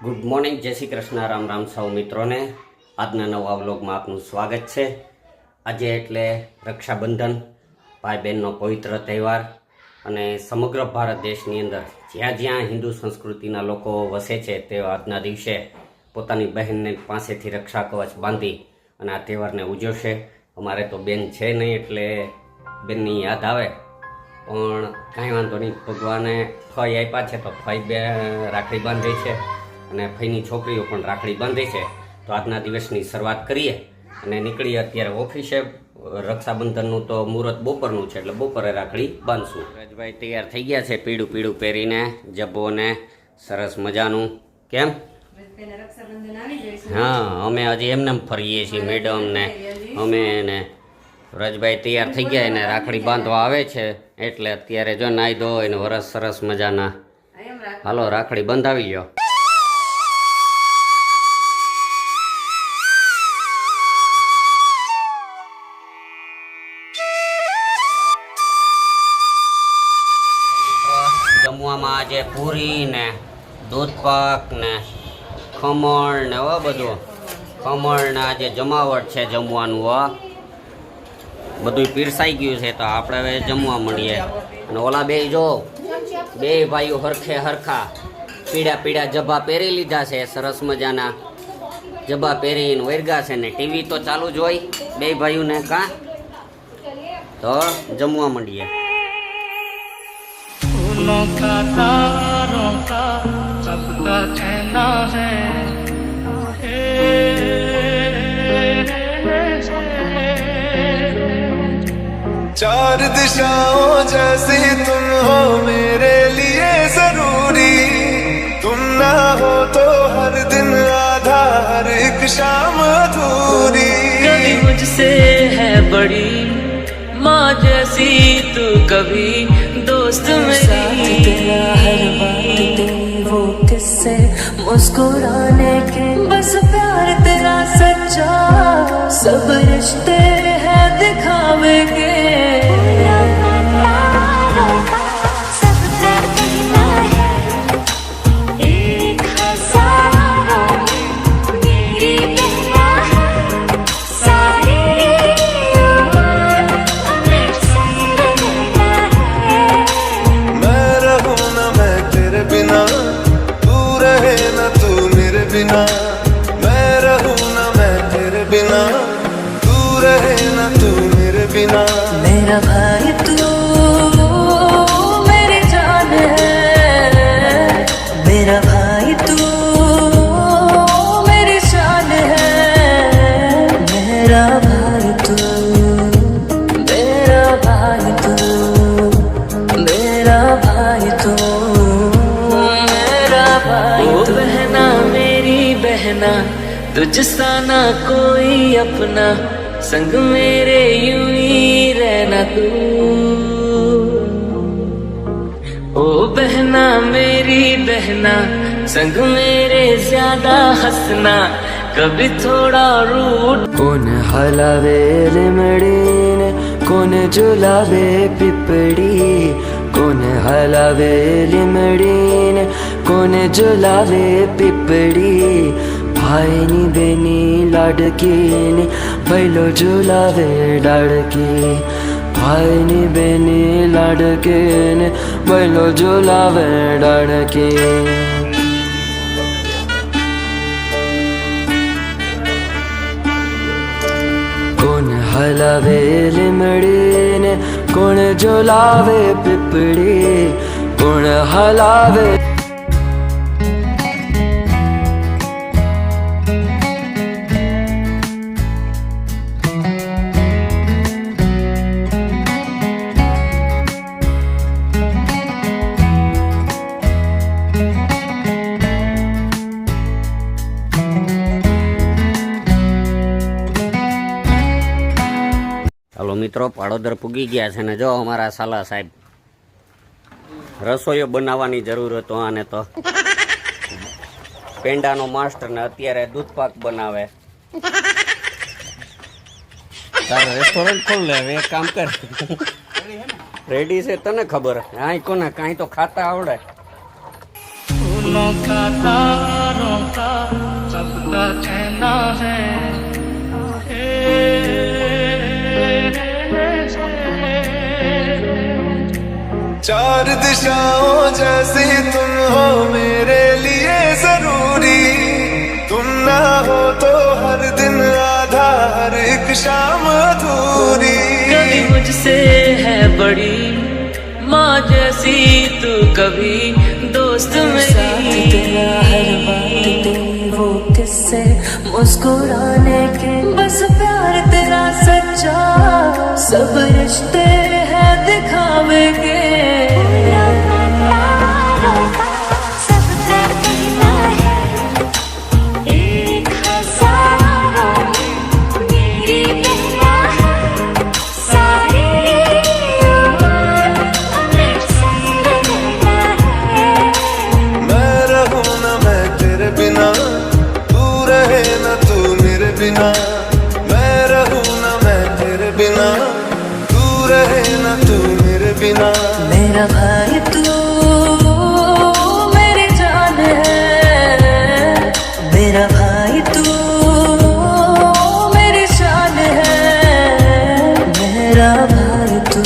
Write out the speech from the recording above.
Good morning, જય શ્રી કૃષ્ણ, રામ રામ સૌ મિત્રોને. આજના નવા વ્લોગમાં આપનું સ્વાગત છે. આજે એટલે રક્ષાબંધન, ભાઈ બહેનનો પવિત્ર તહેવાર. અને સમગ્ર ભારત દેશની અંદર જ્યાં જ્યાં હિન્દુ સંસ્કૃતિના લોકો વસે છે તે આજના દિવસે પોતાની બહેનને પાસેથી રક્ષા કવચ બાંધી અને આ તહેવારને ઉજવશે. અમારે તો બેન છે નહીં એટલે બેનની યાદ આવે, પણ કાંઈ વાંધો નહીં. ભગવાને ફઈ આપ્યા છે તો ફઈ બે રાખડી બાંધે છે અને ફઈની છોકરીઓ પણ રાખડી બાંધે છે. તો આજના દિવસની શરૂઆત કરીએ અને નીકળીએ અત્યારે ઓફિસે. રક્ષાબંધનનું તો મુહૂર્ત બપોરનું છે એટલે બપોરે રાખડી બાંધશું. રાજભાઈ તૈયાર થઈ ગયા છે પીળું પીળું પહેરીને, જબ્બોને સરસ મજાનું. કેમ? હા, અમે હજી એમને ફરીએ છીએ મેડમ ને અમે ને રાજભાઈ તૈયાર થઈ ગયા એને રાખડી બાંધવા આવે છે એટલે અત્યારે જો નાઈ દો એને વરસ સરસ મજાના. હાલો રાખડી બંધાવી લ્યો. જમવામાં આજે પૂરી ને દૂધ પાક ને ખમણ ને એવા બધું. ખમણ ને આજે જમાવટ છે જમવાનું. બધું પીરસાઈ ગયું છે તો આપણે હવે જમવા મળીએ. અને ઓલા બે જો બે ભાઈઓ હરખે હરખા પીળા પીળા જભા પહેરી લીધા છે, સરસ મજાના જભા પહેરીને વરગા છે ને ટીવી તો ચાલુ જ હોય બે ભાઈઓને. કાં તો જમવા મળીએ. फूलों का तारों का सबका कहना है चार दिशाओं जैसी तुम हो मेरे लिए जरूरी तुम ना हो तो हर दिन आधा हर एक शाम अधूरी कभी मुझसे है बड़ी माँ जैसी तू कभी दोस्त मेरी तेरा हर बात तेरी वो किस्से मुस्कुराने के बस प्यार तेरा सच्चा सब रिश्ते हैं दिखावे के बिना मैं रहूं ना मैं तेरे बिना तू रहे ना तू मेरे बिना मेरा भाई तू मेरी जान है मेरा भाई तू मेरी शान है मेरा भाई तू मेरा भाई तू मेरा भाई तू मेरा भाई तू बहना बहना तुझसा ना कोई अपना संग मेरे यूं ही रहना तू ओ बहना मेरी बहना संग मेरे ज्यादा हंसना कभी थोड़ा रूठ कौन हलावे लिमड़ीने कौन झुलावे पिपड़ी कौन हलावे लिमड़ीने कौन झुलावे पिपड़ी भाईनी बेनी लाडकीनी बैलो झुलावे डाड़की भाईनी बेनी लाडकीनी बैलो झुलावे डाड़की कौन हलावे लिमड़ीने कौन झुलावे पिपड़ी कौन हलावे હાલો મિત્રો, પાડોદર પૂગી ગયા છે ને જો અમારા સાલા સાહેબ રસોઈઓ બનાવવાની જરૂર હતો. આને તો પેંડાનો માસ્ટર ને અત્યારે દૂધ પાક બનાવે. તારે રેસ્ટોરન્ટ ખોલ લે હવે, એક કામ કર. રેડી છે તને ખબર? હા કોને કાંઈ તો ખાતા આવડે. फूलों का तारों चार दिशाओं जैसी तुम हो मेरे लिए जरूरी, तुम ना हो तो हर दिन आधा हर एक शाम अधूरी। कभी मुझसे है बड़ी माँ जैसी तू, कभी दोस्त मेरी। तेरा हर बात तेरी वो किस्से मुस्कुराने के, बस प्यार तेरा सच्चा, सब रिश्ते हैं दिखावे के। मैं रहूं ना मैं तेरे बिना, तू रहे ना तू मेरे बिना।